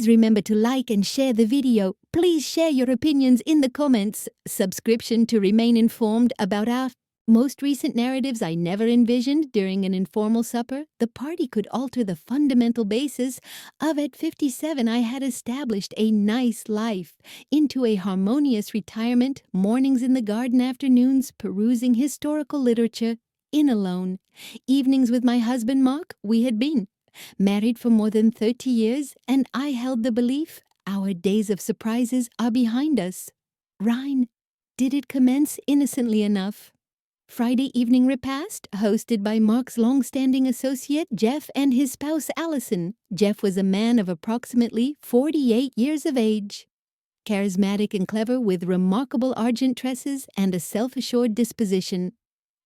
Please remember to like and share the video. Please share your opinions in the comments. Subscription to remain informed about our most recent narratives I never envisioned during an informal supper. The party could alter the fundamental basis of at 57 I had established a nice life, into a harmonious retirement, mornings in the garden, afternoons perusing historical literature, in alone. Evenings with my husband Mark, we had been married for more than 30 years, and I held the belief our days of surprises are behind us. Rhine, did it commence innocently enough? Friday evening repast, hosted by Mark's long-standing associate Jeff and his spouse Allison. Jeff was a man of approximately 48 years of age, charismatic and clever, with remarkable argent tresses and a self-assured disposition.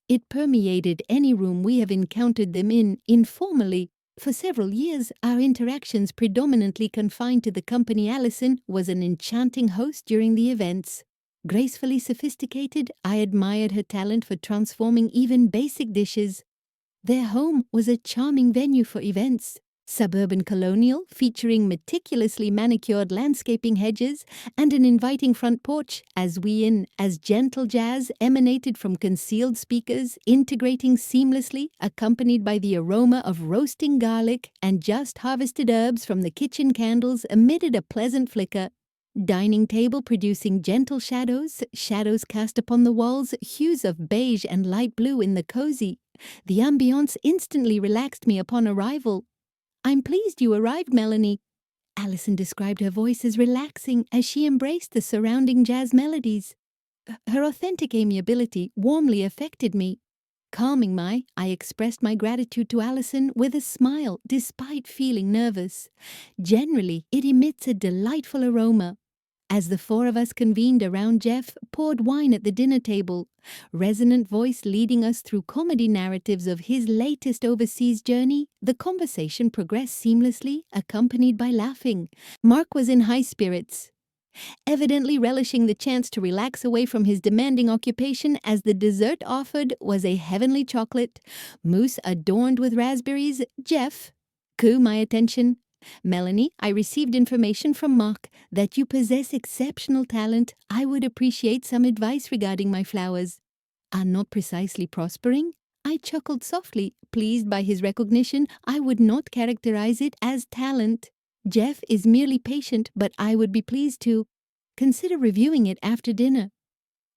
It permeated any room we have encountered them in informally. For several years, our interactions predominantly confined to the company. Allison was an enchanting host during the events. Gracefully sophisticated, I admired her talent for transforming even basic dishes. Their home was a charming venue for events. Suburban colonial, featuring meticulously manicured landscaping hedges and an inviting front porch, as gentle jazz emanated from concealed speakers, integrating seamlessly, accompanied by the aroma of roasting garlic and just harvested herbs from the kitchen candles emitted a pleasant flicker. Dining table producing gentle shadows cast upon the walls, hues of beige and light blue in the cozy. The ambiance instantly relaxed me upon arrival. "I'm pleased you arrived, Melanie." Allison described her voice as relaxing as she embraced the surrounding jazz melodies. Her authentic amiability warmly affected me. Calming I expressed my gratitude to Allison with a smile, despite feeling nervous. Generally, it emits a delightful aroma. As the four of us convened around, Jeff poured wine at the dinner table, resonant voice leading us through comedy narratives of his latest overseas journey. The conversation progressed seamlessly, accompanied by laughing. Mark was in high spirits, evidently relishing the chance to relax away from his demanding occupation, as the dessert offered was a heavenly chocolate mousse adorned with raspberries. Jeff caught my attention. "Melanie, I received information from Mark that you possess exceptional talent. I would appreciate some advice regarding my flowers. Are not precisely prospering?" I chuckled softly, pleased by his recognition. I would not characterize it as talent. Jeff is merely patient, but I would be pleased to consider reviewing it after dinner.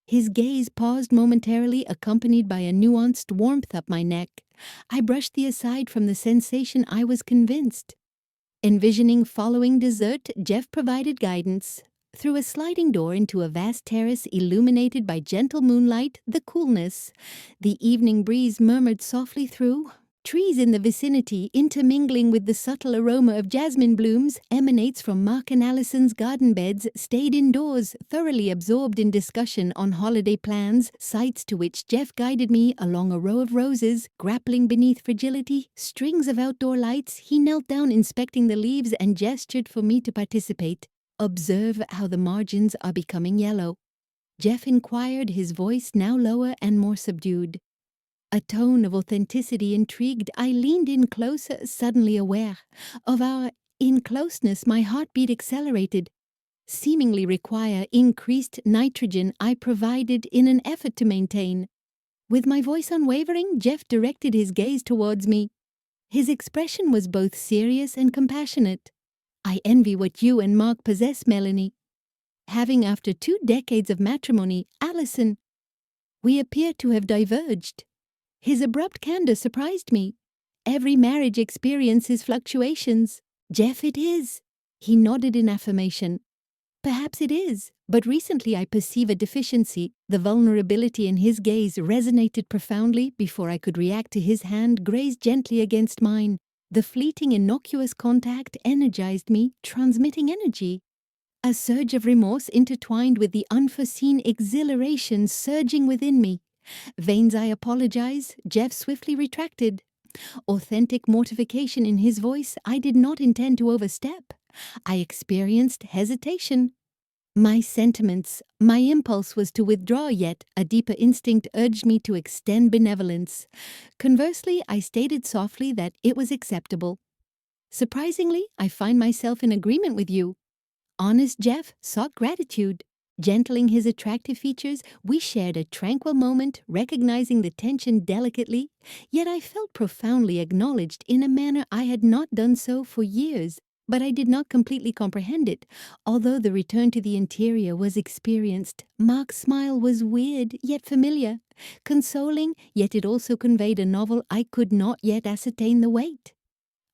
His gaze paused momentarily, accompanied by a nuanced warmth up my neck. I brushed the aside from the sensation. I was convinced. Envisioning following dessert, Jeff provided guidance. Through a sliding door into a vast terrace illuminated by gentle moonlight, the coolness, the evening breeze murmured softly through. Trees in the vicinity, intermingling with the subtle aroma of jasmine blooms, emanates from Mark and Allison's garden beds. Stayed indoors, thoroughly absorbed in discussion on holiday plans, sites to which Jeff guided me along a row of roses, grappling beneath fragility, strings of outdoor lights. He knelt down inspecting the leaves and gestured for me to participate. "Observe how the margins are becoming yellow?" Jeff inquired, his voice now lower and more subdued. A tone of authenticity intrigued. I leaned in closer, suddenly aware of our in-closeness. My heartbeat accelerated. Seemingly require increased nitrogen I provided in an effort to maintain. With my voice unwavering, Jeff directed his gaze towards me. His expression was both serious and compassionate. "I envy what you and Mark possess, Melanie. Having, after 2 decades of matrimony, Allison, we appear to have diverged." His abrupt candor surprised me. "Every marriage experiences fluctuations." "Jeff, it is." He nodded in affirmation. "Perhaps it is, but recently I perceive a deficiency." The vulnerability in his gaze resonated profoundly. Before I could react to his hand grazed gently against mine. The fleeting, innocuous contact energized me, transmitting energy. A surge of remorse intertwined with the unforeseen exhilaration surging within me. "Veins, I apologize." Jeff swiftly retracted. Authentic mortification in his voice. I did not intend to overstep. I experienced hesitation. My sentiments, my impulse was to withdraw, yet a deeper instinct urged me to extend benevolence. Conversely, I stated softly that it was acceptable. Surprisingly, I find myself in agreement with you. Honest Jeff sought gratitude. Gentling his attractive features, we shared a tranquil moment, recognizing the tension delicately, yet I felt profoundly acknowledged in a manner I had not done so for years. But I did not completely comprehend it. Although the return to the interior was experienced, Mark's smile was weird yet familiar, consoling, yet it also conveyed a novel I could not yet ascertain the weight.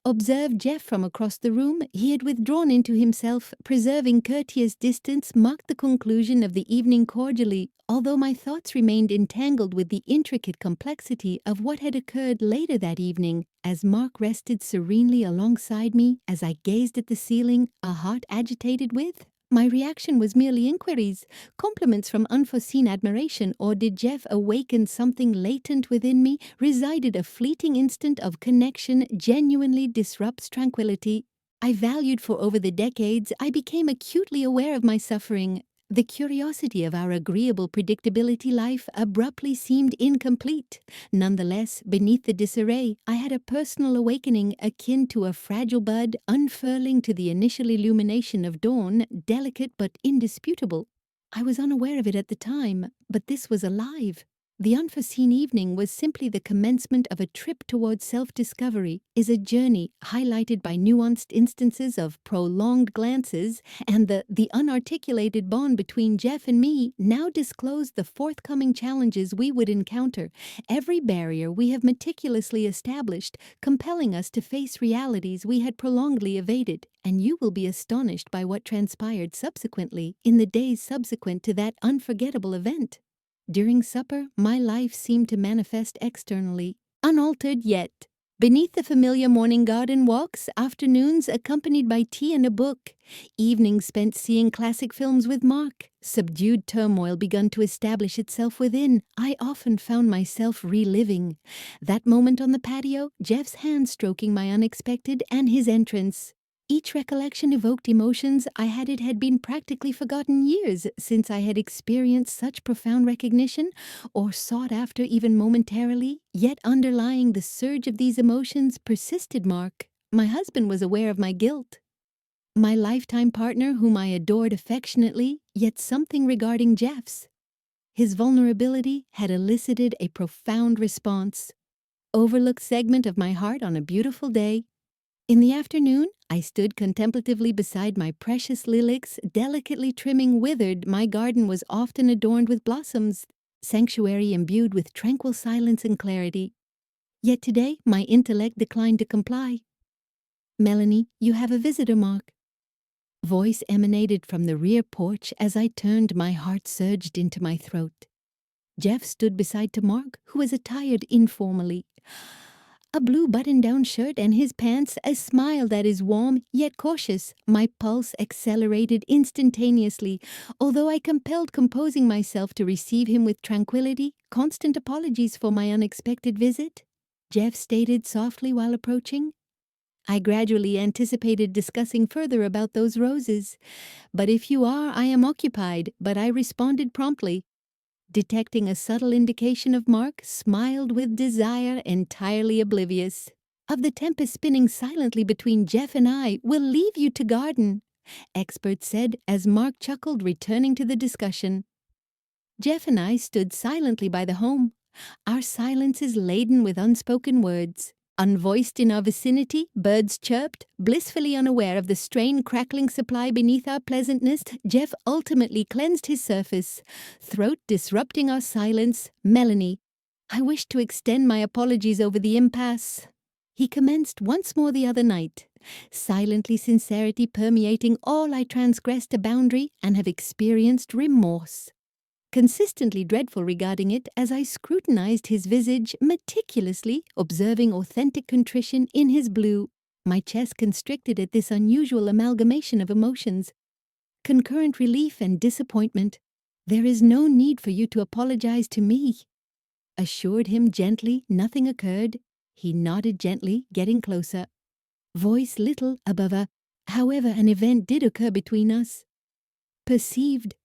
Observed Jeff from across the room, he had withdrawn into himself, preserving courteous distance, marked the conclusion of the evening cordially, although my thoughts remained entangled with the intricate complexity of what had occurred later that evening, as Mark rested serenely alongside me as I gazed at the ceiling, a heart agitated with. My reaction was merely inquiries, compliments from unforeseen admiration, or did Jeff awaken something latent within me, resided a fleeting instant of connection genuinely disrupts tranquility I valued for over the decades. I became acutely aware of my suffering. The curiosity of our agreeable predictability life abruptly seemed incomplete. Nonetheless, beneath the disarray, I had a personal awakening akin to a fragile bud unfurling to the initial illumination of dawn, delicate but indisputable. I was unaware of it at the time, but this was alive. The unforeseen evening was simply the commencement of a trip towards self-discovery, is a journey highlighted by nuanced instances of prolonged glances, and the unarticulated bond between Jeff and me now disclosed the forthcoming challenges we would encounter, every barrier we have meticulously established, compelling us to face realities we had prolongedly evaded, and you will be astonished by what transpired subsequently in the days subsequent to that unforgettable event. During supper, my life seemed to manifest externally, unaltered yet. Beneath the familiar morning garden walks, afternoons accompanied by tea and a book, evenings spent seeing classic films with Mark, subdued turmoil begun to establish itself within. I often found myself reliving that moment on the patio, Jeff's hand stroking my unexpected, and his entrance. Each recollection evoked emotions it had been practically forgotten years since I had experienced such profound recognition, or sought after even momentarily, yet underlying the surge of these emotions persisted Mark. My husband was aware of my guilt. My lifetime partner whom I adored affectionately, yet something regarding Jeff's. His vulnerability had elicited a profound response. Overlooked segment of my heart on a beautiful day. In the afternoon, I stood contemplatively beside my precious lilacs, delicately trimming withered. My garden was often adorned with blossoms, sanctuary imbued with tranquil silence and clarity. Yet today, my intellect declined to comply. "Melanie, you have a visitor, Mark." Voice emanated from the rear porch. As I turned, my heart surged into my throat. Jeff stood beside Mark, who was attired informally. A blue button-down shirt and his pants, a smile that is warm yet cautious. My pulse accelerated instantaneously, although I compelled composing myself to receive him with tranquility. "Constant apologies for my unexpected visit," Jeff stated softly while approaching. I gradually anticipated discussing further about those roses. "But if you are, I am occupied," but I responded promptly. Detecting a subtle indication of Mark, smiled with desire, entirely oblivious of the tempest spinning silently between Jeff and I. "Will leave you to garden," expert said as Mark chuckled, returning to the discussion. Jeff and I stood silently by the home, our silences laden with unspoken words. Unvoiced in our vicinity, birds chirped, blissfully unaware of the strained crackling supply beneath our pleasantness. Jeff ultimately cleansed his surface, throat disrupting our silence. "Melanie, I wish to extend my apologies over the impasse," he commenced once more the other night, silently sincerity permeating all. "I transgressed a boundary and have experienced remorse. Consistently dreadful regarding it, as I scrutinized his visage meticulously, observing authentic contrition in his blue. My chest constricted at this unusual amalgamation of emotions, concurrent relief and disappointment. "There is no need for you to apologize to me," assured him gently. Nothing occurred. He nodded gently, getting closer. Voice little above a, "However, an event did occur between us." Perceived.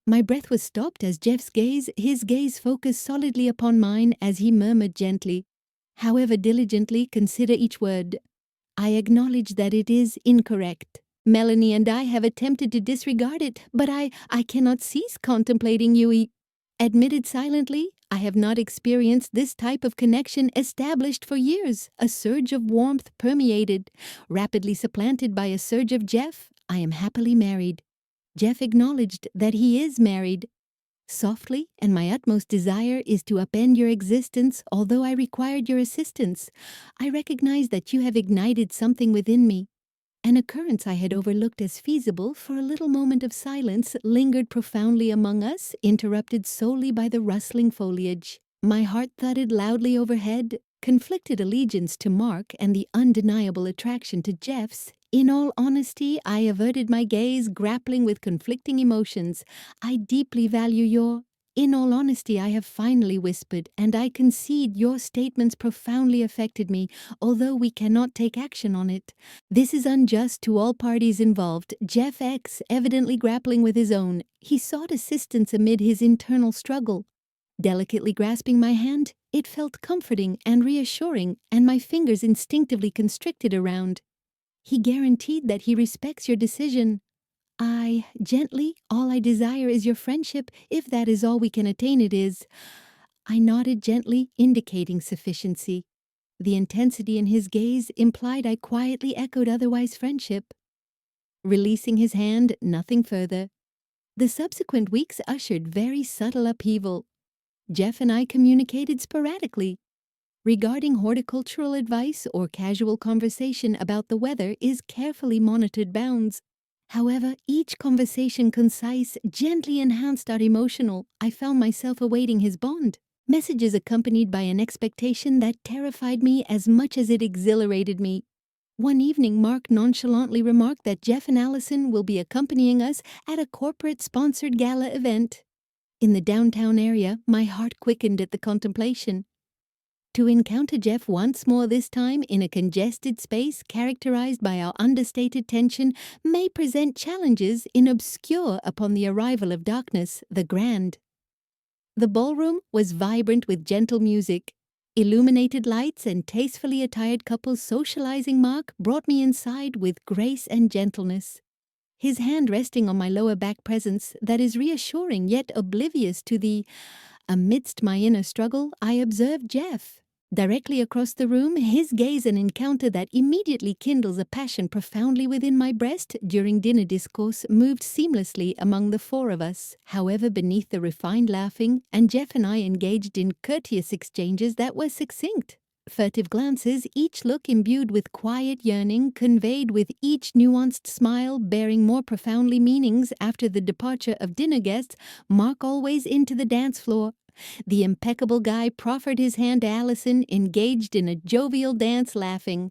My breath was stopped as Jeff's his gaze focused solidly upon mine as he murmured gently, "However, diligently consider each word." I acknowledge that it is incorrect. Melanie and I have attempted to disregard it, but I cannot cease contemplating you. He admitted silently, I have not experienced this type of connection established for years. A surge of warmth permeated, rapidly supplanted by a surge of Jeff. I am happily married. Jeff acknowledged that he is married. Softly, and my utmost desire is to upend your existence, although I required your assistance. I recognize that you have ignited something within me. An occurrence I had overlooked as feasible for a little moment of silence lingered profoundly among us, interrupted solely by the rustling foliage. My heart thudded loudly overhead, conflicted allegiance to Mark and the undeniable attraction to Jeff's. In all honesty, I averted my gaze, grappling with conflicting emotions. I deeply value your... In all honesty, I have finally whispered, and I concede your statements profoundly affected me, although we cannot take action on it. This is unjust to all parties involved. Jeff X, evidently grappling with his own, he sought assistance amid his internal struggle. Delicately grasping my hand, it felt comforting and reassuring, and my fingers instinctively constricted around. He guaranteed that he respects your decision. Gently, all I desire is your friendship, if that is all we can attain it is. I nodded gently, indicating sufficiency. The intensity in his gaze implied I quietly echoed otherwise friendship. Releasing his hand, nothing further. The subsequent weeks ushered very subtle upheaval. Jeff and I communicated sporadically. Regarding horticultural advice or casual conversation about the weather is carefully monitored bounds. However, each conversation concise gently enhanced our emotional. I found myself awaiting his bond. Messages accompanied by an expectation that terrified me as much as it exhilarated me. One evening, Mark nonchalantly remarked that Jeff and Allison will be accompanying us at a corporate-sponsored gala event. In the downtown area, my heart quickened at the contemplation. To encounter Jeff once more this time in a congested space characterized by our understated tension may present challenges in obscure upon the arrival of darkness, the grand. The ballroom was vibrant with gentle music. Illuminated lights and tastefully attired couples socializing. Mark brought me inside with grace and gentleness. His hand resting on my lower back presence that is reassuring yet oblivious to the... Amidst my inner struggle, I observed Jeff. Directly across the room, his gaze an encounter that immediately kindles a passion profoundly within my breast during dinner discourse moved seamlessly among the four of us. However, beneath the refined laughing, and Jeff and I engaged in courteous exchanges that were succinct. Furtive glances, each look imbued with quiet yearning, conveyed with each nuanced smile bearing more profoundly meanings after the departure of dinner guests, Mark always into the dance floor. The impeccable guy proffered his hand to Allison, engaged in a jovial dance, laughing.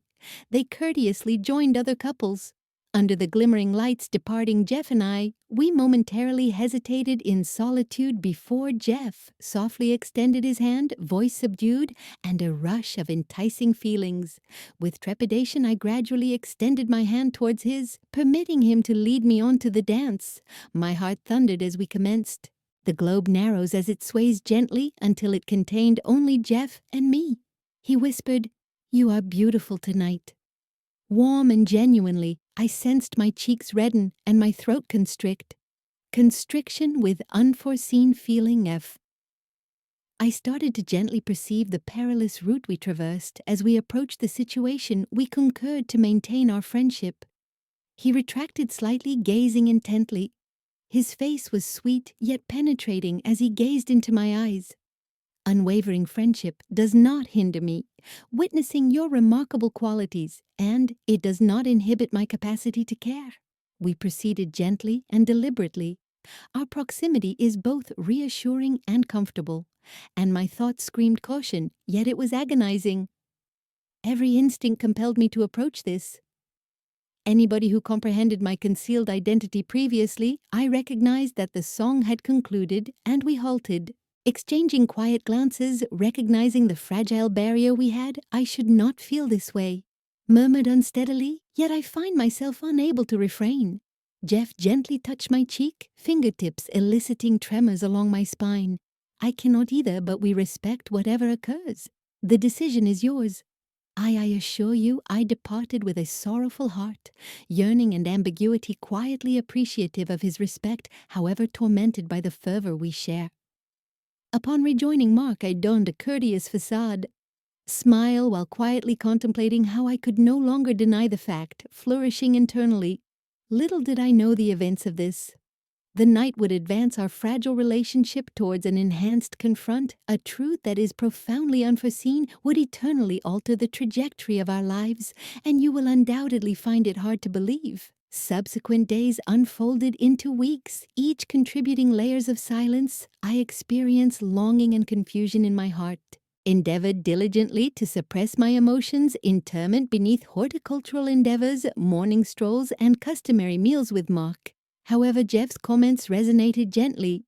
They courteously joined other couples. Under the glimmering lights departing Jeff and I, we momentarily hesitated in solitude before Jeff softly extended his hand, voice subdued, and a rush of enticing feelings. With trepidation, I gradually extended my hand towards his, permitting him to lead me on to the dance. My heart thundered as we commenced. The globe narrows as it sways gently until it contained only Jeff and me. He whispered, "You are beautiful tonight." Warm and genuinely, I sensed my cheeks redden and my throat constrict. Constriction with unforeseen feeling F. I started to gently perceive the perilous route we traversed. As we approached the situation, we concurred to maintain our friendship. He retracted slightly, gazing intently. His face was sweet yet penetrating as he gazed into my eyes. Unwavering friendship does not hinder me, witnessing your remarkable qualities, and it does not inhibit my capacity to care. We proceeded gently and deliberately. Our proximity is both reassuring and comfortable, and my thoughts screamed caution, yet it was agonizing. Every instinct compelled me to approach this. Anybody who comprehended my concealed identity previously, I recognized that the song had concluded, and we halted. Exchanging quiet glances, recognizing the fragile barrier we had, I should not feel this way. Murmured unsteadily, yet I find myself unable to refrain. Jeff gently touched my cheek, fingertips eliciting tremors along my spine. I cannot either, but we respect whatever occurs. The decision is yours. I assure you, I departed with a sorrowful heart, yearning and ambiguity quietly appreciative of his respect, however tormented by the fervor we share. Upon rejoining Mark, I donned a courteous facade, smile while quietly contemplating how I could no longer deny the fact, flourishing internally. Little did I know the events of this. The night would advance our fragile relationship towards an enhanced confront. A truth that is profoundly unforeseen would eternally alter the trajectory of our lives, and you will undoubtedly find it hard to believe. Subsequent days unfolded into weeks, each contributing layers of silence. I experienced longing and confusion in my heart, endeavored diligently to suppress my emotions, interment beneath horticultural endeavors, morning strolls, and customary meals with Mark. However, Jeff's comments resonated gently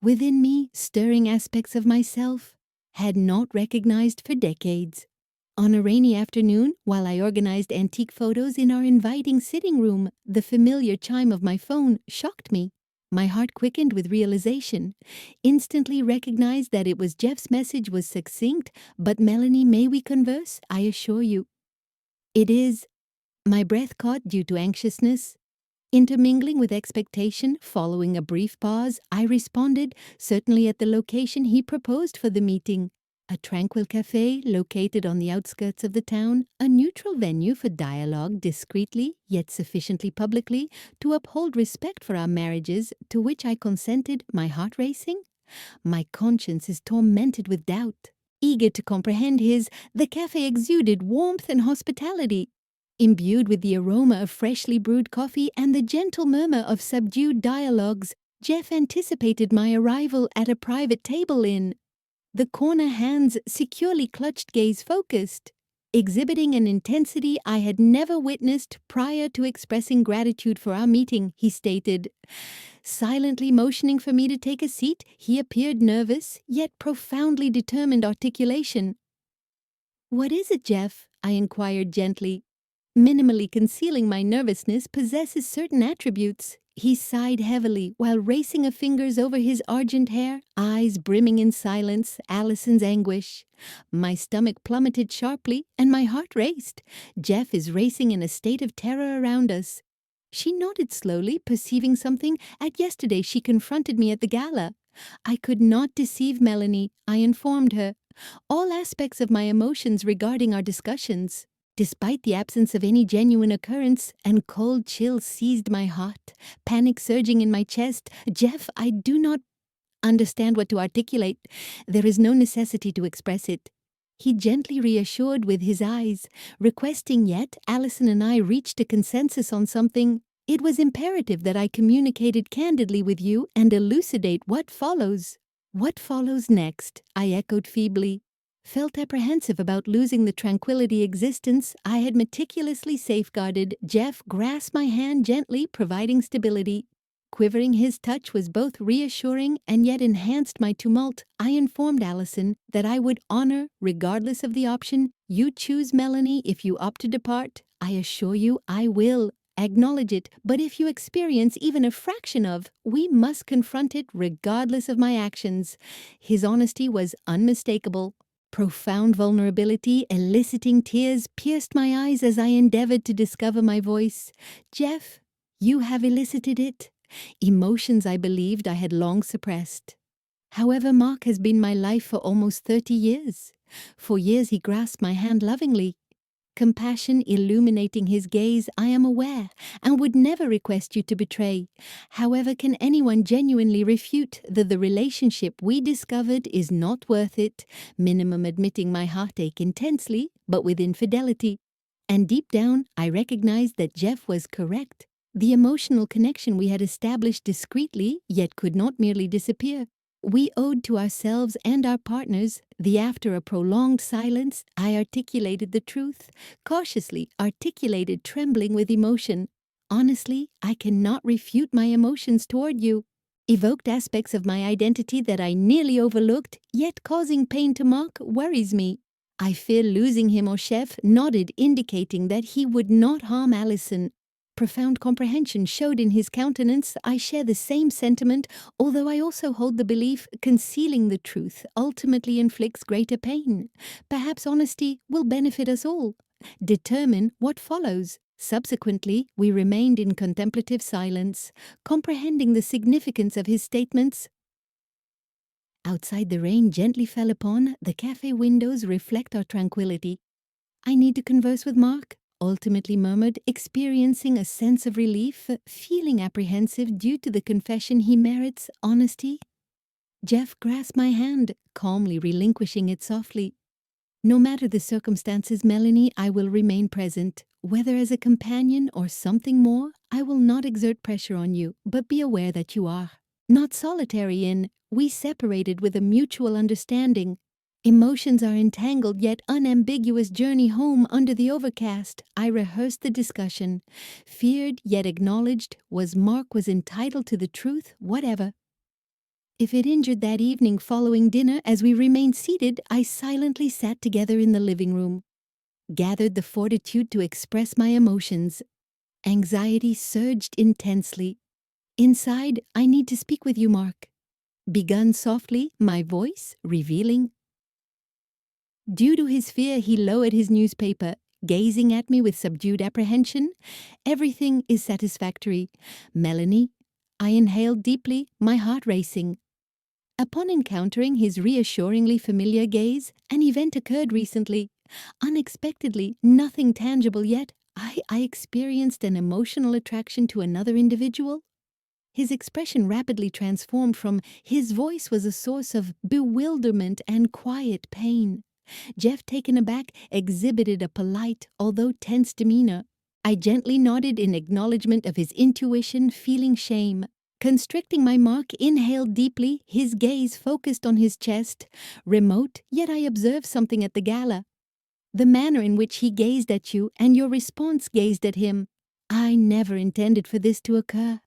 within me, stirring aspects of myself had not recognized for decades. On a rainy afternoon, while I organized antique photos in our inviting sitting room, the familiar chime of my phone shocked me. My heart quickened with realization. Instantly recognized that it was Jeff's message was succinct, "But Melanie, may we converse? I assure you." "It is." My breath caught due to anxiousness. Intermingling with expectation, following a brief pause, I responded, certainly at the location he proposed for the meeting. A tranquil cafe located on the outskirts of the town, a neutral venue for dialogue discreetly, yet sufficiently publicly, to uphold respect for our marriages, to which I consented, my heart racing. My conscience is tormented with doubt. Eager to comprehend the cafe exuded warmth and hospitality. Imbued with the aroma of freshly brewed coffee and the gentle murmur of subdued dialogues, Jeff anticipated my arrival at a private table in the corner, hands securely clutched, gaze focused, exhibiting an intensity I had never witnessed prior to expressing gratitude for our meeting, he stated. Silently motioning for me to take a seat, he appeared nervous, yet profoundly determined articulation. "What is it, Jeff?" I inquired gently. Minimally concealing my nervousness possesses certain attributes. He sighed heavily while racing of fingers over his argent hair, eyes brimming in silence, Allison's anguish. My stomach plummeted sharply and my heart raced. Jeff is racing in a state of terror around us. She nodded slowly, perceiving something. At yesterday she confronted me at the gala. I could not deceive Melanie, I informed her. All aspects of my emotions regarding our discussions. Despite the absence of any genuine occurrence, and cold chills seized my heart, panic surging in my chest. "Jeff, I do not understand what to articulate. There is no necessity to express it." He gently reassured with his eyes, requesting yet Allison and I reached a consensus on something. "It was imperative that I communicated candidly with you and elucidate what follows." "What follows next?" I echoed feebly. Felt apprehensive about losing the tranquility existence I had meticulously safeguarded. Jeff grasped my hand gently, providing stability. Quivering, his touch was both reassuring and yet enhanced my tumult. I informed Allison that I would honor, regardless of the option. "You choose, Melanie, if you opt to depart. I assure you I will acknowledge it, but if you experience even a fraction of, we must confront it regardless of my actions." His honesty was unmistakable. Profound vulnerability, eliciting tears, pierced my eyes as I endeavored to discover my voice. "Jeff, you have elicited it." Emotions I believed I had long suppressed. However, Mark has been my life for almost 30 years. For years he grasped my hand lovingly. Compassion illuminating his gaze, I am aware, and would never request you to betray. However, can anyone genuinely refute that the relationship we discovered is not worth it, minimum admitting my heartache intensely, but with infidelity? And deep down, I recognized that Jeff was correct. The emotional connection we had established discreetly, yet could not merely disappear. We owed to ourselves and our partners. After a prolonged silence, I articulated the truth, cautiously articulated, trembling with emotion. "Honestly, I cannot refute my emotions toward you." Evoked aspects of my identity that I nearly overlooked, yet causing pain to Mark, worries me. "I fear losing him," or Chef nodded, indicating that he would not harm Allison. Profound comprehension showed in his countenance. I share the same sentiment, although I also hold the belief concealing the truth ultimately inflicts greater pain. Perhaps honesty will benefit us all. Determine what follows. Subsequently, we remained in contemplative silence, comprehending the significance of his statements. Outside, the rain gently fell upon. The cafe windows reflect our tranquility. I need to converse with Mark, ultimately murmured, experiencing a sense of relief, feeling apprehensive due to the confession he merits honesty. Jeff grasped my hand, calmly relinquishing it softly. No matter the circumstances, Melanie, I will remain present. Whether as a companion or something more, I will not exert pressure on you, but be aware that you are not solitary in, we separated with a mutual understanding. Emotions are entangled yet unambiguous journey home under the overcast. I rehearsed the discussion. Feared yet acknowledged, Mark was entitled to the truth, whatever. If it injured that evening following dinner, as we remained seated, I silently sat together in the living room. Gathered the fortitude to express my emotions. Anxiety surged intensely. Inside, I need to speak with you, Mark. Begun softly, my voice revealing. Due to his fear, he lowered his newspaper, gazing at me with subdued apprehension. Everything is satisfactory. Melanie, I inhaled deeply, my heart racing. Upon encountering his reassuringly familiar gaze, an event occurred recently. Unexpectedly, nothing tangible yet, I experienced an emotional attraction to another individual. His expression rapidly transformed from his voice was a source of bewilderment and quiet pain. Jeff, taken aback, exhibited a polite, although tense demeanor. I gently nodded in acknowledgement of his intuition, feeling shame. Constricting my Mark, inhaled deeply, his gaze focused on his chest. Remote, yet I observed something at the gala. The manner in which he gazed at you and your response gazed at him. I never intended for this to occur.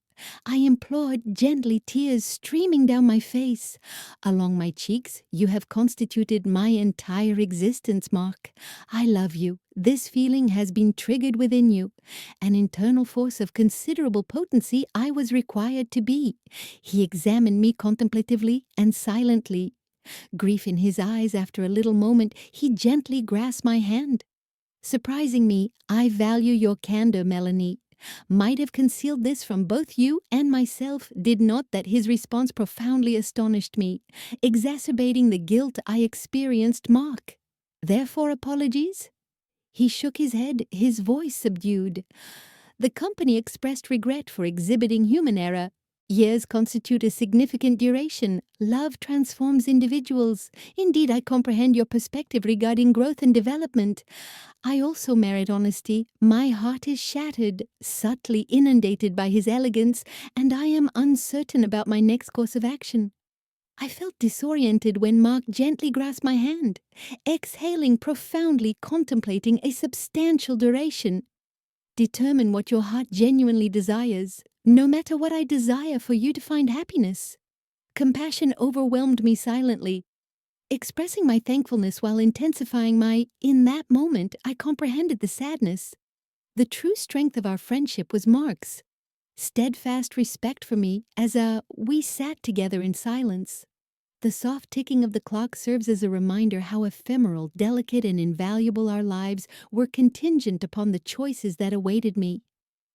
I implored gently, tears streaming down my face. Along my cheeks, you have constituted my entire existence, Mark. I love you. This feeling has been triggered within you. An internal force of considerable potency I was required to be. He examined me contemplatively and silently. Grief in his eyes, after a little moment, he gently grasped my hand. Surprising me, I value your candor, Melanie. Might have concealed this from both you and myself, did not that his response profoundly astonished me, exacerbating the guilt I experienced. Mark. Therefore apologies? He shook his head, his voice subdued. The company expressed regret for exhibiting human error. Years constitute a significant duration. Love transforms individuals. Indeed, I comprehend your perspective regarding growth and development. I also merit honesty. My heart is shattered, subtly inundated by his elegance, and I am uncertain about my next course of action. I felt disoriented when Mark gently grasped my hand, exhaling profoundly, contemplating a substantial duration. Determine what your heart genuinely desires, no matter what I desire for you to find happiness. Compassion overwhelmed me silently. Expressing my thankfulness while intensifying in that moment, I comprehended the sadness. The true strength of our friendship was Mark's steadfast respect for me as we sat together in silence. The soft ticking of the clock serves as a reminder how ephemeral, delicate, and invaluable our lives were contingent upon the choices that awaited me.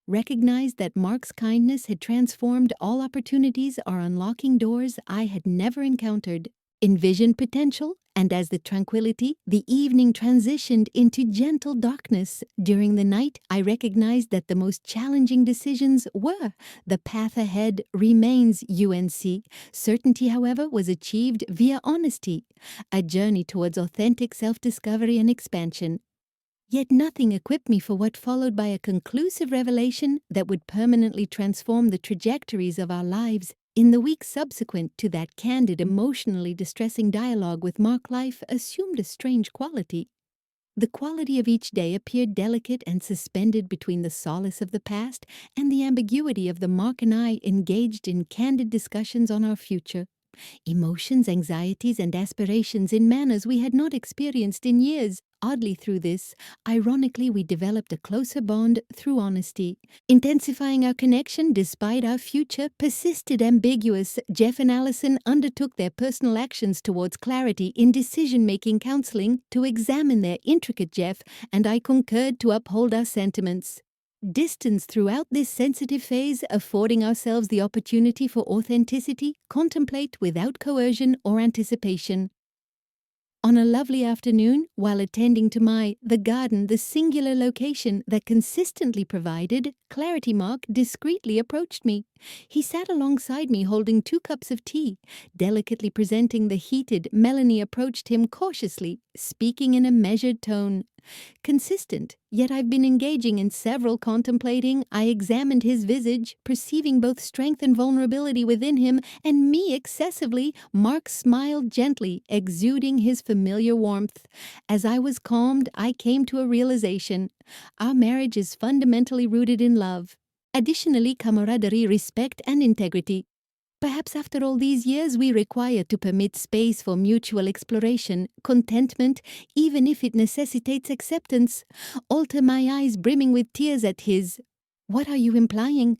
Recognized that Mark's kindness had transformed all opportunities or unlocking doors I had never encountered. Envisioned potential, and as the evening transitioned into gentle darkness. During the night, I recognized that the most challenging decisions were. The path ahead remains UNC. Certainty, however, was achieved via honesty, a journey towards authentic self-discovery and expansion. Yet nothing equipped me for what followed by a conclusive revelation that would permanently transform the trajectories of our lives. In the weeks subsequent to that candid, emotionally distressing dialogue with Mark, life assumed a strange quality. The quality of each day appeared delicate and suspended between the solace of the past and the ambiguity of the Mark and I engaged in candid discussions on our future. Emotions, anxieties, and aspirations in manners we had not experienced in years. Oddly, through this, ironically, we developed a closer bond through honesty. Intensifying our connection despite our future persisted ambiguous, Jeff and Allison undertook their personal actions towards clarity in decision-making counseling to examine their intricate Jeff, and I concurred to uphold our sentiments. Distance throughout this sensitive phase, affording ourselves the opportunity for authenticity, contemplate without coercion or anticipation. On a lovely afternoon, while attending to the garden, the singular location that consistently provided clarity, Mark discreetly approached me. He sat alongside me holding 2 cups of tea. Delicately presenting the heated, Melanie approached him cautiously, speaking in a measured tone. Consistent, yet I've been engaging in several contemplating. I examined his visage, perceiving both strength and vulnerability within him, and me excessively. Mark smiled gently, exuding his familiar warmth. As I was calmed, I came to a realization. Our marriage is fundamentally rooted in love. Additionally, camaraderie, respect, and integrity. Perhaps after all these years we require to permit space for mutual exploration, contentment, even if it necessitates acceptance. Alter my eyes brimming with tears at his. What are you implying?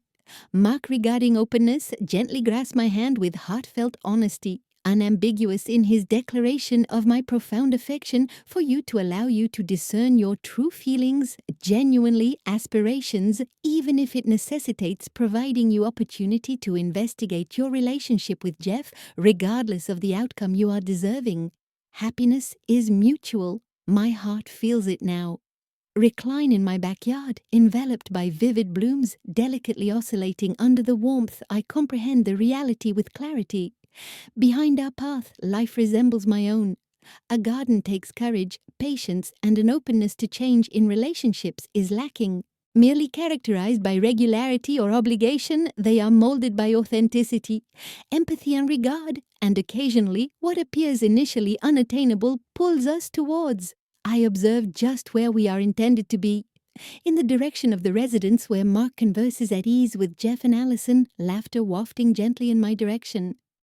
Mark, regarding openness, gently grasped my hand with heartfelt honesty, unambiguous in his declaration of my profound affection for you, to allow you to discern your true feelings, genuinely aspirations, even if it necessitates providing you opportunity to investigate your relationship with Jeff, regardless of the outcome you are deserving. Happiness is mutual. My heart feels it now. Recline in my backyard, enveloped by vivid blooms, delicately oscillating under the warmth. I comprehend the reality with clarity. Behind our path, life resembles my own. A garden takes courage, patience, and an openness to change in relationships is lacking. Merely characterized by regularity or obligation, they are molded by authenticity, empathy, and regard, and occasionally what appears initially unattainable pulls us towards. I observe just where we are intended to be. In the direction of the residence where Mark converses at ease with Jeff and Allison, laughter wafting gently in my direction.